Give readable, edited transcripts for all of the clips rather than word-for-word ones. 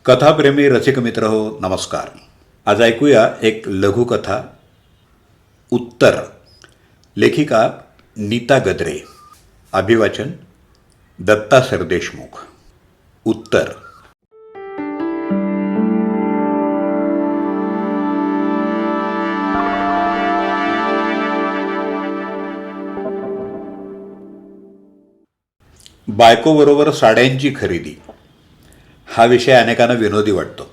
कथाप्रेमी रसिक मित्र हो, नमस्कार. आज ऐकूया एक लघुकथा. उत्तर. लेखिका नीता गद्रे. अभिवाचन दत्ता सरदेशमुख. उत्तर. बायकोबरोबर साड्यांची खरेदी हा विषय अनेकांना विनोदी वाटतो.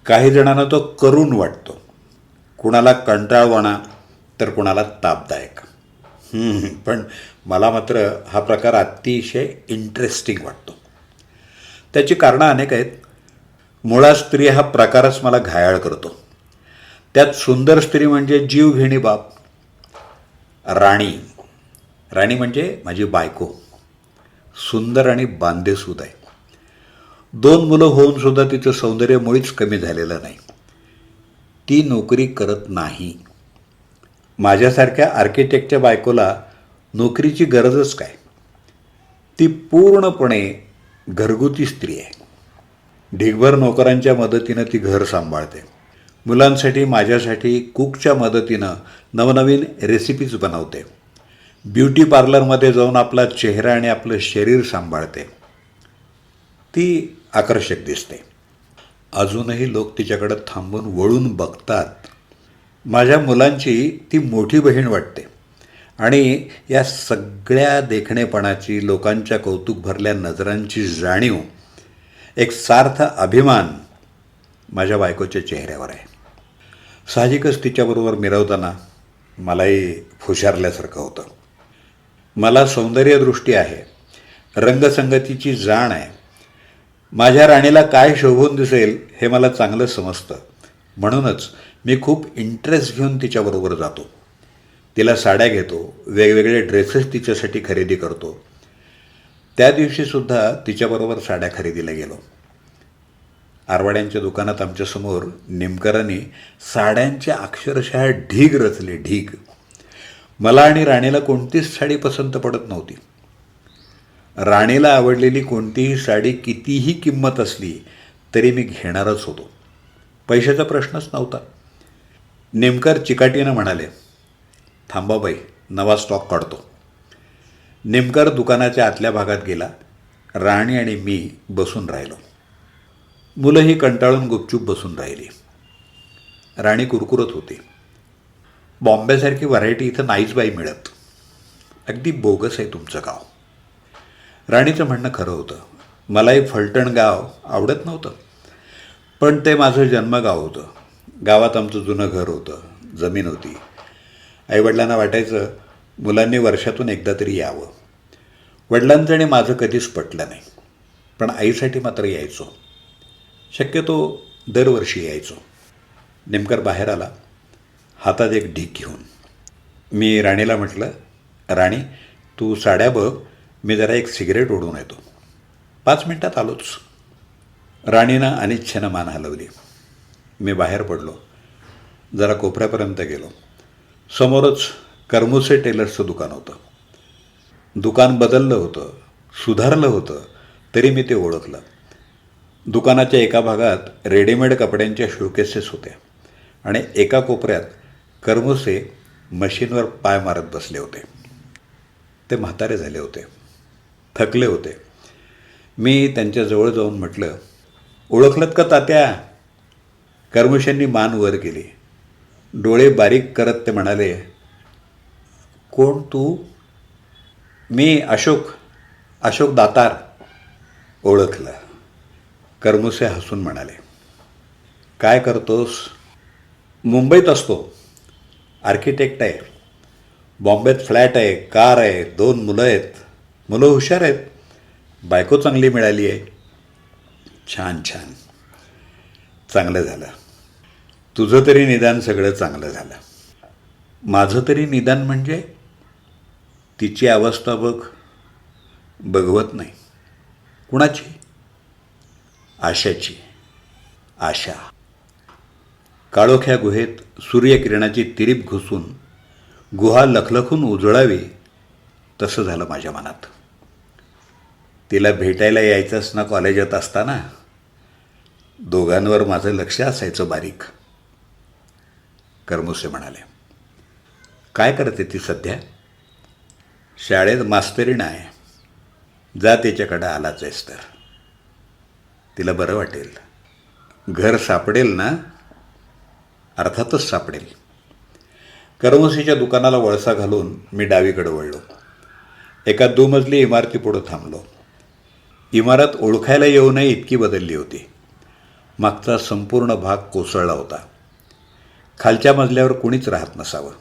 काही जणांना तो करून वाटतो. कुणाला कंटाळवाणा तर कुणाला तापदायक. पण मला मात्र हा प्रकार अतिशय इंटरेस्टिंग वाटतो. त्याची कारणं अनेक आहेत. मुळात स्त्री हा प्रकारच मला घायाळ करतो. त्यात सुंदर स्त्री म्हणजे जीवघेणी बाप. राणी. राणी म्हणजे माझी बायको. सुंदर आणि बांधेसूद आहे. 2 मुलं होऊन सुद्धा तिचं सौंदर्य मुळीच कमी झालेलं नाही. ती नोकरी करत नाही. माझ्यासारख्या आर्किटेक्टच्या बायकोला नोकरीची गरजच काय. ती पूर्णपणे घरगुती स्त्री आहे. ढिगभर नोकरांच्या मदतीनं ती घर सांभाळते. मुलांसाठी माझ्यासाठी कुकच्या मदतीनं नवनवीन रेसिपीज बनवते. ब्युटी पार्लरमध्ये जाऊन आपला चेहरा आणि आपलं शरीर सांभाळते. ती आकर्षक दिसते. अजूनही लोक तिच्याकडं थांबून वळून बघतात. माझ्या मुलांची ती मोठी बहीण वाटते. आणि या सगळ्या देखणेपणाची, लोकांच्या कौतुक भरल्या नजरांची जाणीव, एक सार्थ अभिमान माझ्या बायकोच्या चेहऱ्यावर आहे. साहजिकच तिच्याबरोबर मिरवताना मलाही फुशारल्यासारखं होतं. मला सौंदर्यदृष्टी आहे, रंगसंगतीची जाण आहे. माझ्या राणीला काय शोभून दिसेल हे मला चांगलं समजतं. म्हणूनच मी खूप इंटरेस्ट घेऊन तिच्याबरोबर जातो. तिला साड्या घेतो, वेगवेगळे ड्रेसेस तिच्यासाठी खरेदी करतो. त्या दिवशीसुद्धा तिच्याबरोबर साड्या खरेदीला गेलो. आरवाड्यांच्या दुकानात आमच्यासमोर नेमकरांनी साड्यांचे अक्षरशः ढीग रचले, ढीग. मला आणि राणीला कोणतीच साडी पसंत पडत नव्हती. राणीला आवडलेली कोणतीही साडी कितीही किंमत असली तरी मी घेणारच होतो. पैशाचा प्रश्नच नव्हता. नेमकर चिकाटीनं म्हणाले, थांबा बाई, नवा स्टॉक काढतो. नेमकर दुकानाच्या आतल्या भागात गेला. राणी आणि मी बसून राहिलो. मुलंही कंटाळून गुपचूप बसून राहिली. राणी कुरकुरत होती. बॉम्बेसारखी व्हरायटी इथं नाहीच बाई मिळत. अगदी बोगस आहे तुमचं गाव. राणीचं म्हणणं खरं होतं. मलाही फलटण गाव आवडत नव्हतं. पण ते माझं जन्मगाव होतं. गावात आमचं जुनं घर होतं, जमीन होती. आईवडिलांना वाटायचं मुलांनी वर्षातून एकदा तरी यावं. वडिलांचं आणि माझं कधीच पटलं नाही. पण आईसाठी मात्र यायचो. शक्यतो दरवर्षी यायचो. नेमकर बाहेर आला, हातात एक ढीग घेऊन. मी राणीला म्हटलं, राणी तू साड्या बघ, मी जरा एक सिगरेट ओढून येतो. 5 मिनिटात आलोच. राणीनं अनिच्छेनं मान हलवली. मी बाहेर पडलो. जरा कोपऱ्यापर्यंत गेलो. समोरच करमुसे टेलर्सचं दुकान होतं. दुकान बदललं होतं, सुधारलं होतं, तरी मी ते ओळखलं. दुकानाच्या एका भागात रेडीमेड कपड्यांच्या शोकेसेस होत्या आणि एका कोपऱ्यात करमुसे मशीनवर पाय मारत बसले होते. ते म्हातारे झाले होते, थकले होते. मी त्यांच्याजवळ जाऊन म्हटलं, ओळखलत का तात्या? करमुशांनी मान वर केली. डोळे बारीक करत ते म्हणाले, कोण तू? मी अशोक दातार. ओळखलं. करमुसे हसून म्हणाले, काय करतोस? मुंबईत असतो. आर्किटेक्ट आहे. बॉम्बेत फ्लॅट आहे, कार आहे, 2 मुलं आहेत. मुलं हुशार आहेत. बायको चांगली मिळाली आहे. छान छान. चांगलं झालं. तुझं तरी निदान सगळं चांगलं झालं. माझं तरी निदान म्हणजे तिची अवस्था बघवत नाही. कुणाची? आशाची. आशा. काळोख्या गुहेत सूर्यकिरणाची तिरीप घुसून गुहा लखलखून उजळावी तसं झालं माझ्या मनात. तिला भेटायला यायचंच ना कॉलेजात असताना. दोघांवर माझं लक्ष असायचं बारीक. करमुसे म्हणाले. काय करते ती सध्या? शाळेत मास्तरीण आहे. जा तिच्याकडं आलाच आहेस तर. तिला बरं वाटेल. घर सापडेल ना? अर्थातच सापडेल. करमुसेच्या दुकानाला वळसा घालून मी डावीकडे वळलो. एका दुमजली इमारतीपुढं थांबलो. इमारत ओळखायला येऊ नये इतकी बदलली होती. मागचा संपूर्ण भाग कोसळला होता. खालच्या मजल्यावर कुणीच राहत नसावं.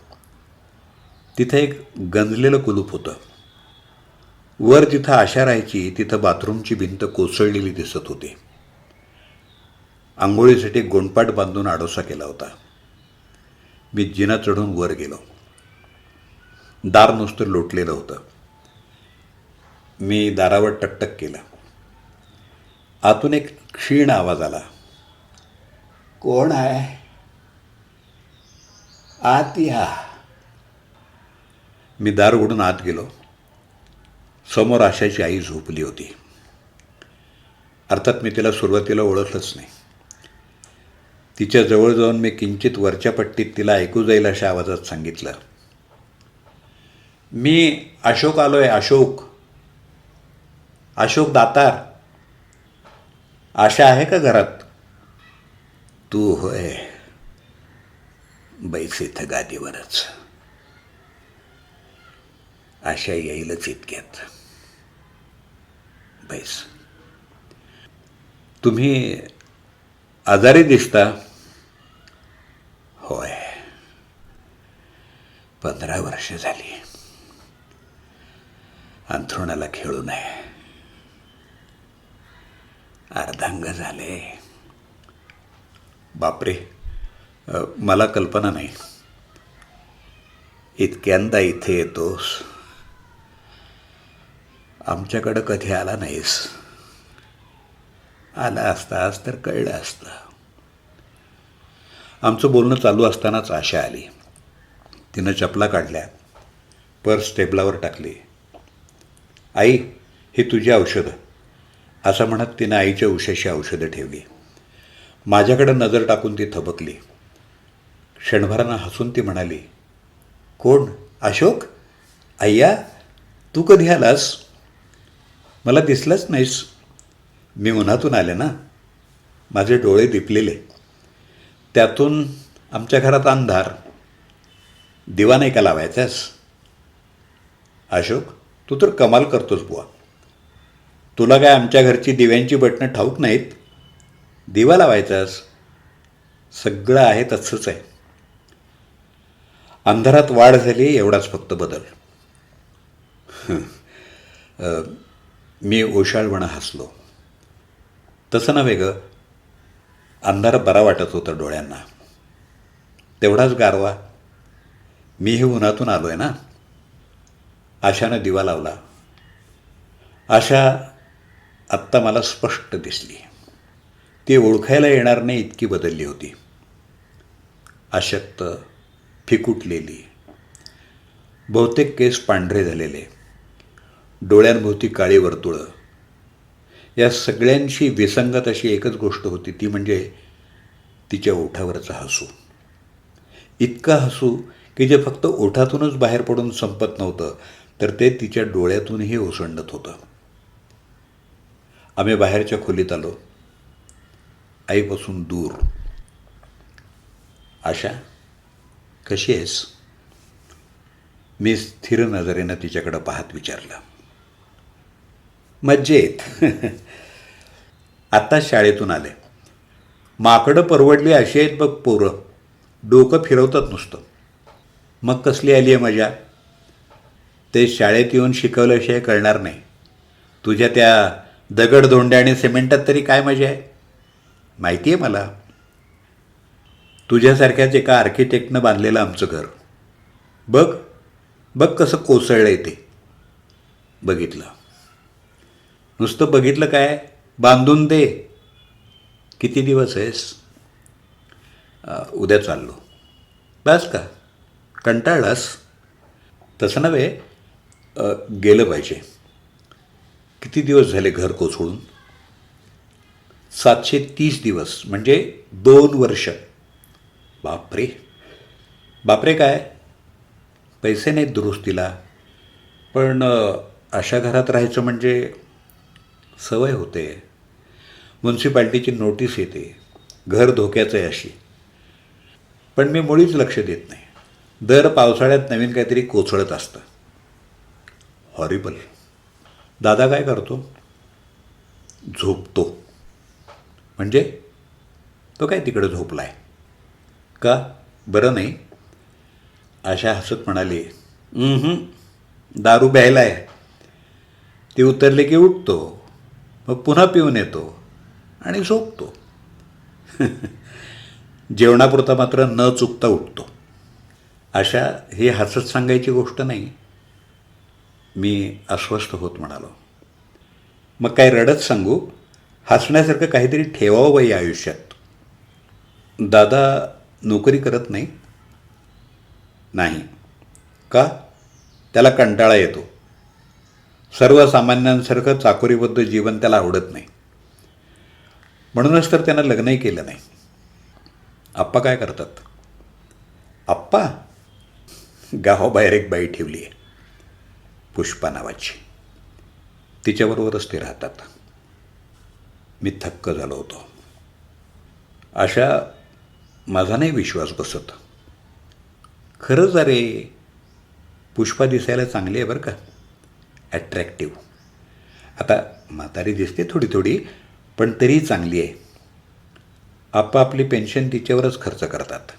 तिथं एक गंजलेलं कुलूप होतं. वर जिथं आशा राहायची तिथं बाथरूमची भिंत कोसळलेली दिसत होती. आंघोळीसाठी गोंडपाट बांधून आडोसा केला होता. मी जिना चढून वर गेलो. दार नुसतं लोटलेलं होतं. मी दारावर टकटक केलं. आतून एक क्षीण आवाज आला. कोण आहे? आत या. मी दार उघडून आत गेलो. समोर आशाची आई झोपली होती. अर्थात मी तिला सुरुवातीला ओळखलंच नाही. तिच्या जवळ जाऊन मी किंचित वरच्या पट्टीत तिला ऐकू जाईल अशा आवाजात सांगितलं, मी अशोक आलोय. अशोक अशोक दातार. आशा आहे का घरात? तू होय. बैस इथं गादीवरच. आशा येईलच इतक्यात. बैस. तुम्ही आजारी दिसता. होय, 15 वर्ष झाली अंथरुणाला खेळू नये. अर्धांग झाले. बापरे, मला कल्पना नाही. इतक्यांदा इथे येतोस. आमच्याकडं कधी आला नाहीस. आला असतास तर कळलं असतं. आमचं बोलणं चालू असतानाच आशा आली. तिनं चपला काढल्या, पर्स टेबलावर टाकली. आई, ही तुझी औषधं, असं म्हणत तिनं आईच्या उशाशी औषधं ठेवली. माझ्याकडं नजर टाकून ती थबकली. क्षणभरानं हसून ती म्हणाली, कोण? अशोक? अय्या, तू कधी आलास? मला दिसलंच नाहीस. मी उन्हातून आले ना. माझे डोळे दिपलेले. त्यातून आमच्या घरात अंधार. दिवा नाही का लावायचास? अशोक, तू तर कमाल करतोस बुवा. तुला काय आमच्या घरची दिव्यांची बटणं ठाऊक नाहीत? दिवा लावायचास. सगळं आहे तसंच आहे. अंधारात वाढ झाली एवढाच फक्त बदल. मी ओशाळवणं हसलो. तसं नव्हे ग. अंधार बरा वाटत होता डोळ्यांना. तेवढाच गारवा. मीही उन्हातून आलोय ना. आशानं दिवा लावला. आशा आत्ता मला स्पष्ट दिसली. ती ओळखायला येणार नाही इतकी बदलली होती. अशक्त, फिकुटलेली, बहुतेक केस पांढरे झालेले, डोळ्यांभोवती काळी वर्तुळं. या सगळ्यांशी विसंगत अशी एकच गोष्ट होती, ती म्हणजे तिच्या ओठावरचं हसू. इतकं हसू की जे फक्त ओठातूनच बाहेर पडून संपत नव्हतं, तर ते तिच्या डोळ्यातूनही ओसंडत होतं. आम्ही बाहेरच्या खोलीत आलो. आईपासून दूर. आशा, कशी आहेस? मी स्थिर नजरेनं तिच्याकडं पाहत विचारलं. मज्जेत. आत्ताच शाळेतून आले. माकडं परवडली अशी आहेत बघ पोरं. डोकं फिरवतात नुसतं. मग कसली आली आहे मजा? ते शाळेत येऊन शिकवल्याशिवाय कळणार नाही. तुझ्या त्या दगडधोंड्या आणि सिमेंटात तरी काय मजा आहे? माहिती आहे मला. तुझ्यासारख्याच एका आर्किटेक्टनं बांधलेलं आमचं घर. बघ बघ कसं कोसळलंय ते. बघितलं. नुसतं बघितलं काय? बांधून दे. किती दिवस आहेस? उद्या चाललो. बस का? कंटाळलास? तसं नव्हे, गेलं पाहिजे. किती दिवस झाले घर कोसळून? 730 दिवस म्हणजे 2 वर्ष. बापरे. बापरे काय, पैसे नाहीत दुरुस्तीला, पण अशा घरात राहायचं म्हणजे सवय होते. म्युन्सिपाल्टीची नोटीस येते, घर धोक्याचं आहे अशी. पण मी मुळीच लक्ष देत नाही. दर पावसाळ्यात नवीन काहीतरी कोसळत असतं. हॉरिबल. दादा काय करतो? झोपतो. म्हणजे तो काय तिकडे झोपलाय का? बरं नाही. आशा हसत म्हणाली, दारू प्यायलाय. ती उतरली की उठतो, मग पुन्हा पिऊन येतो आणि झोपतो. जेवणापुरता मात्र न चुकता उठतो. अशा ही हसत सांगायची गोष्ट नाही. मी अस्वस्थ होत म्हणालो. मग काय रडत सांगू? हसण्यासारखं काहीतरी ठेवावं बाई आयुष्यात. दादा नोकरी करत नाही? नाही. का? त्याला कंटाळा येतो. सर्वसामान्यांसारखं चाकोरीबद्ध जीवन त्याला आवडत नाही. म्हणूनच तर त्यानं लग्नही केलं नाही. आप्पा काय करतात? आप्पा गावाबाहेर एक बाई ठेवली आहे, पुष्पा नावाची. तिच्याबरोबरच ते राहतात. मी थक्क झालो होतो. अशा माझा नाही विश्वास बसत. खरंच अरे, पुष्पा दिसायला चांगली आहे बरं का, ॲट्रॅक्टिव्ह. आता म्हातारी दिसते थोडी थोडी, पण तरीही चांगली आहे. आप्पा आपली पेन्शन तिच्यावरच खर्च करतात.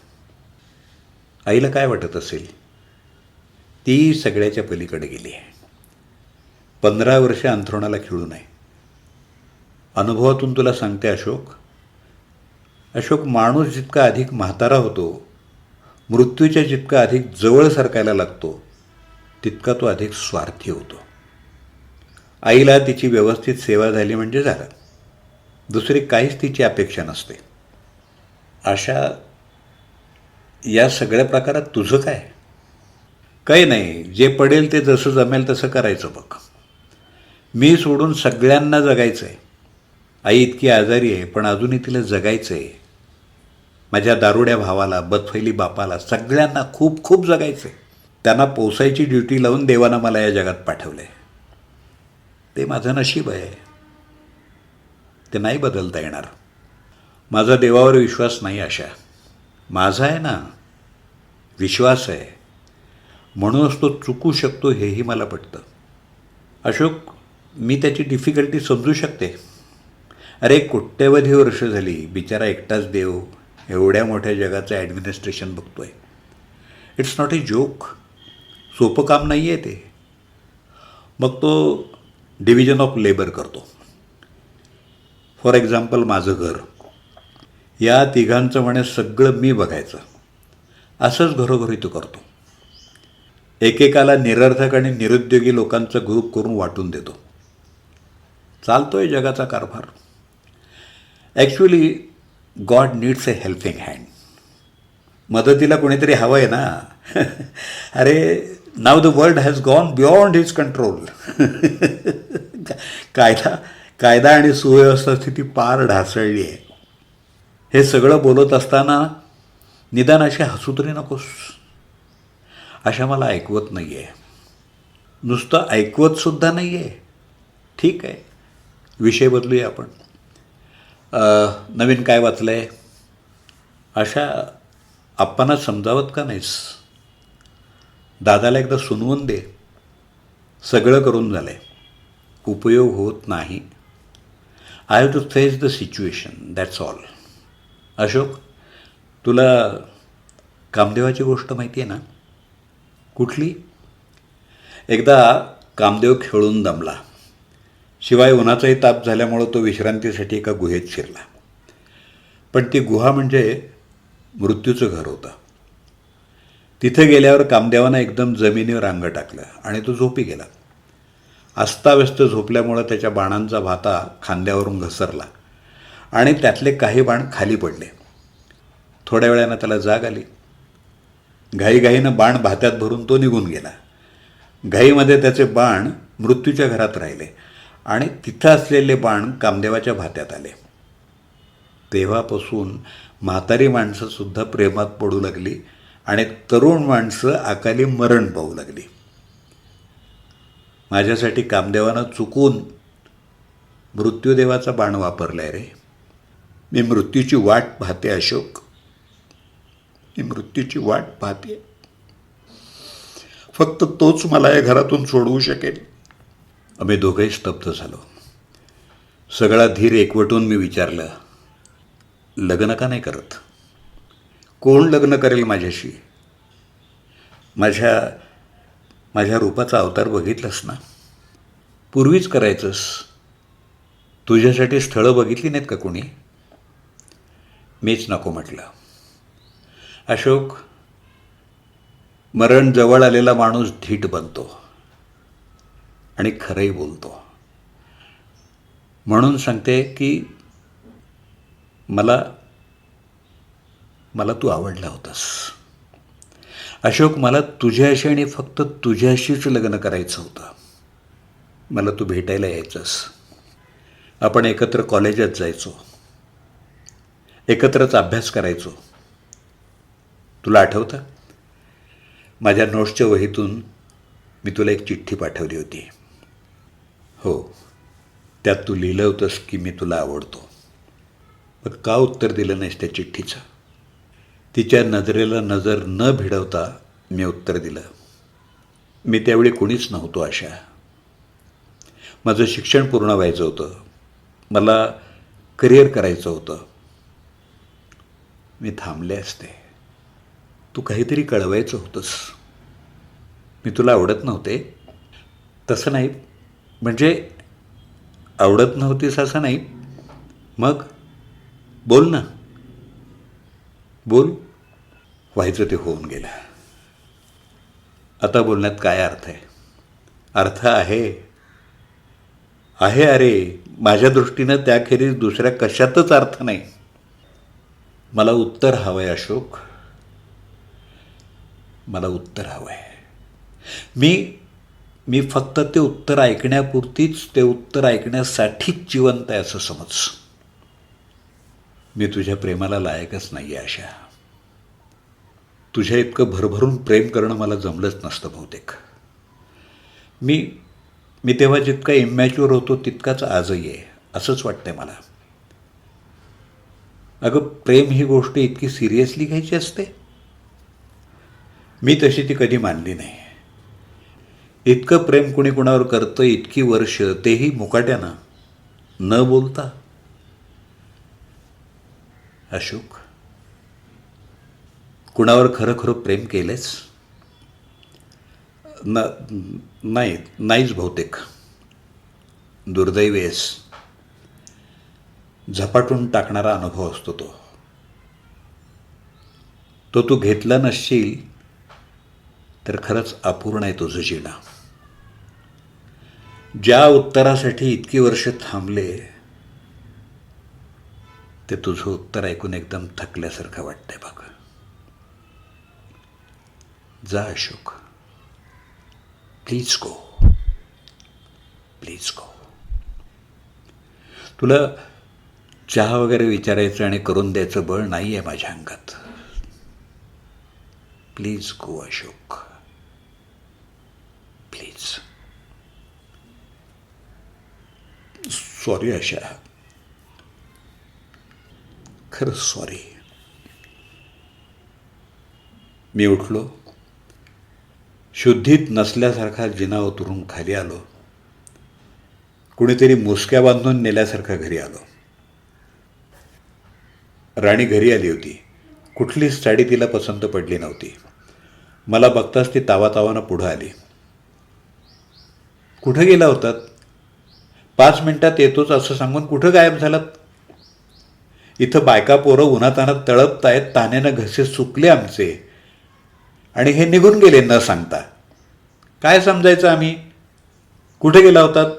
आईला काय वाटत असेल? ती सगळ्याच्या पलीकडे गेली आहे. 15 वर्ष अंथरुणाला खिळू नये. अनुभवातून तुला सांगते अशोक, माणूस जितका अधिक म्हातारा होतो, मृत्यूच्या जितका अधिक जवळ सरकायला लागतो, तितका तो अधिक स्वार्थी होतो. आईला तिची व्यवस्थित सेवा झाली म्हणजे झालं. दुसरी काहीच तिची अपेक्षा नसते. अशा या सगळ्या प्रकारात तुझं काय? काही नाही, जे पडेल ते जसं जमेल तसं करायचं बघ. मी सोडून सगळ्यांना जगायचं आहे. आई इतकी आजारी आहे, पण अजूनही तिला जगायचं आहे. माझ्या दारुड्या भावाला, बदफैली बापाला, सगळ्यांना खूप खूप जगायचं आहे. त्यांना पोसायची ड्युटी लावून देवानं मला या जगात पाठवलं आहे. ते माझं नशीब आहे. ते नाही बदलता येणार. माझा देवावर विश्वास नाही अशा. माझा आहे ना, विश्वास आहे. म्हणूनच तो चुकू शकतो हेही मला पटतं. अशोक, मी त्याची डिफिकल्टी समजू शकते. अरे, कोट्यवधी वर्ष झाली बिचारा एकटाच देव एवढ्या मोठ्या जगाचं ॲडमिनिस्ट्रेशन बघतोय. It's not a joke. सोपं काम नाही आहे ते. मग तो डिव्हिजन ऑफ लेबर करतो. फॉर एक्झाम्पल माझं घर, या तिघांचं म्हणे सगळं मी बघायचं. असंच घरोघरी तो करतो. एकेकाला निरर्थक आणि निरुद्योगी लोकांचा ग्रुप करून वाटून देतो. चालतोय जगाचा कारभार. Actually God needs a helping hand. मदतीला कोणीतरी हवं आहे ना. अरे, नाव the world has gone beyond his control. कायदा आणि सुव्यवस्था स्थिती पार ढासळली आहे. हे सगळं बोलत असताना निदान अशी हसू तरी नकोस. अशा मला ऐकवत नाही आहे. नुसतं ऐकवतसुद्धा नाही आहे. ठीक आहे, विषय बदलूया आपण. नवीन काय वाचलं आहे? अशा आप्पांना समजावत का नाहीस? दादाला एकदा सुनवून दे. सगळं करून झालं आहे, उपयोग होत नाही. I have to face the situation, that's all. Ashok, तुला कामदेवाची गोष्ट माहिती आहे ना? कुठली? एकदा कामदेव खेळून दमला. शिवाय उन्हाचाही ताप झाल्यामुळं तो विश्रांतीसाठी एका गुहेत शिरला. पण ती गुहा म्हणजे मृत्यूचं घर होतं. तिथं गेल्यावर कामदेवानं एकदम जमिनीवर अंग टाकलं आणि तो झोपी गेला. अस्ताव्यस्त झोपल्यामुळं त्याच्या बाणांचा भाता खांद्यावरून घसरला आणि त्यातले काही बाण खाली पडले. थोड्या वेळानं त्याला जाग आली. घाईघाईनं बाण भात्यात भरून तो निघून गेला. घाईमध्ये त्याचे बाण मृत्यूच्या घरात राहिले आणि तिथं असलेले बाण कामदेवाच्या भात्यात आले. तेव्हापासून म्हातारी माणसंसुद्धा प्रेमात पडू लागली आणि तरुण माणसं अकाली मरण पाहू लागली. माझ्यासाठी कामदेवानं चुकून मृत्यूदेवाचा बाण वापरलाय रे. मी मृत्यूची वाट पाहते अशोक, मी मृत्यूची वाट पाहते. फक्त तोच मला या घरातून सोडवू शकेल. आम्ही दोघंही स्तब्ध झालो. सगळा धीर एकवटून मी विचारलं, लग्न का नाही करत? कोण लग्न करेल माझ्याशी? माझ्या रूपाचा अवतार बघितलंस ना? पूर्वीच करायचंस. तुझ्यासाठी स्थळं बघितली नाहीत का कोणी? मीच नको म्हटलं. अशोक, मरण जवळ आलेला माणूस धीट बनतो आणि खरंही बोलतो. म्हणून सांगते की मला तू आवडला होतास. अशोक, मला तुझ्याशी आणि फक्त तुझ्याशीच लग्न करायचं होतं. मला तू भेटायला यायचंस. आपण एकत्र कॉलेजात जायचो, एकत्रच अभ्यास करायचो. तुला आठवतं? माझ्या नोट्सच्या वहीतून मी तुला एक चिठ्ठी पाठवली होती. हो, त्यात तू लिहिलं होतंस की मी तुला आवडतो. मग का उत्तर दिलं नाहीस त्या चिठ्ठीचं? तिच्या नजरेला नजर न भिडवता मी उत्तर दिलं. मी त्यावेळी कोणीच नव्हतो आशा. माझं शिक्षण पूर्ण व्हायचं होतं. मला करिअर करायचं होतं. मी थांबले असते. तू काहीतरी कळवायचं होतंस. मी तुला आवडत नव्हते तसं नाही, म्हणजे आवडत नव्हतीस असं नाही. मग बोल ना, बोल. व्हायचं ते होऊन गेलं. आता बोलण्यात काय अर्थ आहे? अर्थ आहे अरे. माझ्या दृष्टीनं त्याखेरीज दुसऱ्या कशातच अर्थ नाही. मला उत्तर हवं आहे अशोक, मला उत्तर हवं आहे. मी फक्त ते उत्तर ऐकण्यापुरतीच, ते उत्तर ऐकण्यासाठीच जिवंत आहे असं समज. मी तुझ्या प्रेमाला लायकच नाही आहे आशा. तुझ्या इतकं भरभरून प्रेम करणं मला जमलंच नसतं बहुतेक. मी तेव्हा जितका इमॅच्युअर होतो तितकाच आजही आहे असंच वाटतंय मला. अगं, प्रेम ही गोष्ट इतकी सिरियसली घ्यायची असते? मी तशी ती कधी मानली नाही. इतकं प्रेम कुणी कुणावर करतं इतकी वर्ष, तेही मुकाट्यानं, न बोलता. अशोक, कुणावर खरं खरं प्रेम केलंच? नाहीच बहुतेक. दुर्दैवी आहेस. झपाटून टाकणारा अनुभव असतो तो तू घेतला नसशील तर खरंच अपूर्ण आहे तुझं जीणं. ज्या उत्तरासाठी इतकी वर्ष थांबले ते तुझं उत्तर ऐकून एकदम थकल्यासारखं वाटतंय बघ. जा Ashok, please go, please go. तुला चहा वगैरे विचारायचं आणि करून द्यायचं बळ नाही आहे माझ्या अंगात. Please go Ashok, please. Sorry Asha, खरंच सॉरी. मी उठलो. शुद्धीत नसल्यासारखा जिना उतरून खाली आलो. कुणीतरी मुसक्या बांधून नेल्यासारखा घरी आलो. राणी घरी आली होती. कुठलीच साडी तिला पसंत पडली नव्हती. मला बघताच ती तावातावानं पुढं आली. कुठं गेला होतात? 5 मिनिटात येतोच असं सांगून कुठं गायब झालात? इथं बायका पोरं उन्हातानात तळपतायत, ताण्यानं घसे सुकले आमचे, आणि हे निघून गेले न सांगता. काय समजायचं आम्ही? कुठे गेला होतात?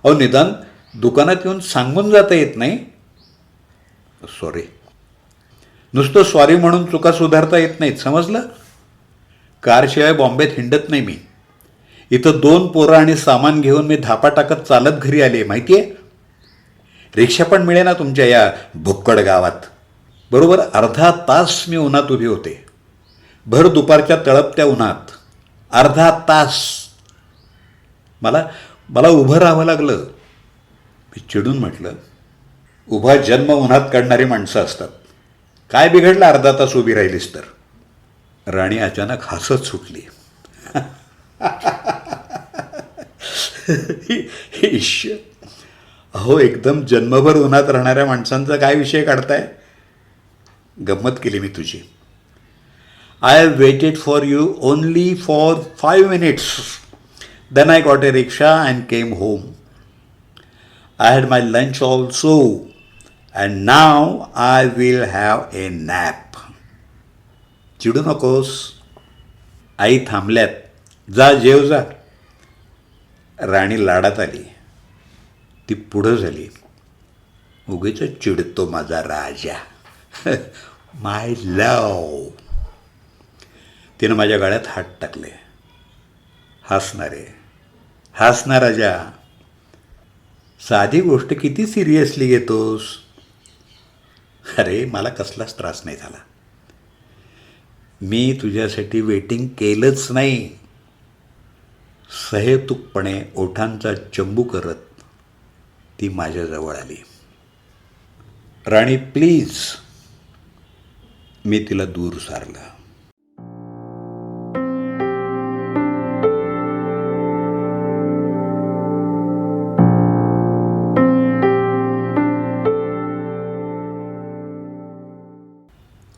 अहो, निदान दुकानात येऊन सांगून जाता येत नाही? सॉरी. नुसतं सॉरी म्हणून चुका सुधारता येत नाहीत, समजलं? कारशिवाय बॉम्बेत हिंडत नाही मी. इथं 2 पोरं आणि सामान घेऊन मी धापा टाकत चालत घरी आले, माहिती आहे? रिक्षा पण मिळेना तुमच्या या भुक्कड गावात. बरोबर अर्धा तास मी उन्हात उभी होते, भर दुपारच्या तळपत्या उन्हात. अर्धा तास मला मला उभं राहावं लागलं. मी चिडून म्हटलं, उभा जन्म उन्हात काढणारी माणसं असतात, काय बिघडलं अर्धा तास उभी राहिलीस तर. राणी अचानक हसत सुटली. ईश्वर, अहो एकदम जन्मभर उन्हात राहणाऱ्या माणसांचा काय विषय काढताय. गंमत केली मी तुझी. I have waited for you only for 5 minutes. Then I got a rickshaw and came home. I had my lunch also, and now I will have a nap. चिडू नकोस, आई थांबल्यात, जा जेव जा. राणी लाडात आली. ती पुढं झाली. उगीच चिडतो माझा राजा. माय लव. तिनं माझ्या गळ्यात हात टाकले. हसणारे, हसना राजा, साधी गोष्ट किती सिरियसली घेतोस. अरे मला कसलाच त्रास नाही झाला. मी तुझ्यासाठी वेटिंग केलंच नाही. सहेतुकपणे ओठांचा चंबू करत ती माझ्याजवळ आली. राणी प्लीज. मी तिला दूर सारलं.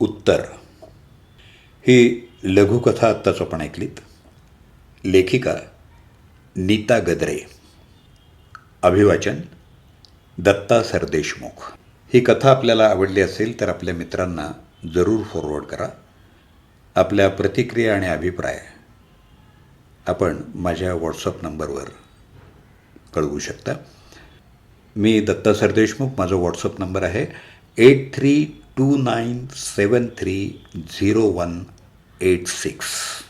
उत्तर. ही लघुकथा आत्ताच आपण ऐकलीत. लेखिका नीता गद्रे. अभिवाचन दत्ता सरदेशमुख. ही कथा आपल्याला आवडली असेल तर आपल्या मित्रांना जरूर फॉरवर्ड करा. आपल्या प्रतिक्रिया आणि अभिप्राय आपण माझ्या व्हॉट्सअप नंबरवर कळवू शकता. मी दत्ता सरदेशमुख. माझा व्हॉट्सअप नंबर आहे 8329730186.